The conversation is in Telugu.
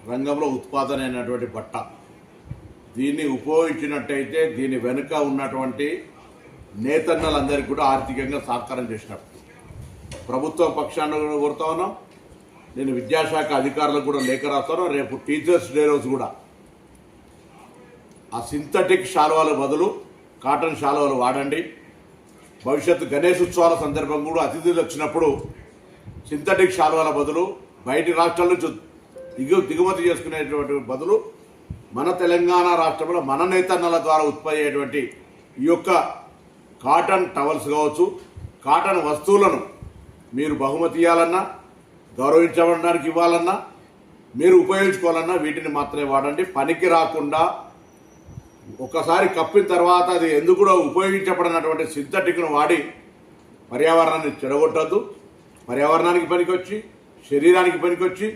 రంగంలో ఉత్పాదన అయినటువంటి బట్ట దీన్ని ఉపయోగించినట్టయితే దీని వెనుక ఉన్నటువంటి నేతన్నలందరికీ కూడా ఆర్థికంగా సహకారం చేసినట్టు ప్రభుత్వం పక్షాన కోరుతా ఉన్నాం. నేను విద్యాశాఖ అధికారులకు కూడా లేఖ రాస్తాను. రేపు టీచర్స్ డే రోజు కూడా ఆ సింథటిక్ శాలువాల బదులు కాటన్ శాలువాలు వాడండి. భవిష్యత్తు గణేష్ ఉత్సవాల సందర్భంగా కూడా అతిథులు వచ్చినప్పుడు సింథటిక్ శాలువాల బదులు బయటి రాష్ట్రాల నుంచి దిగుమతి చేసుకునేటువంటి బదులు మన తెలంగాణ రాష్ట్రంలో మన నేతన్నల ద్వారా ఉత్పత్తి అయ్యేటువంటి ఈ యొక్క కాటన్ టవల్స్ కావచ్చు, కాటన్ వస్తువులను మీరు బహుమతి ఇవ్వాలన్నా, గౌరవించబడడానికి ఇవ్వాలన్నా, మీరు ఉపయోగించుకోవాలన్నా వీటిని మాత్రమే వాడండి. పనికి రాకుండా ఒకసారి కప్పిన తర్వాత అది ఎందుకు కూడా ఉపయోగించబడినటువంటి సింథటిక్ను వాడి పర్యావరణాన్ని చెడగొట్టద్దు. పర్యావరణానికి పనికొచ్చి, శరీరానికి పనికొచ్చి,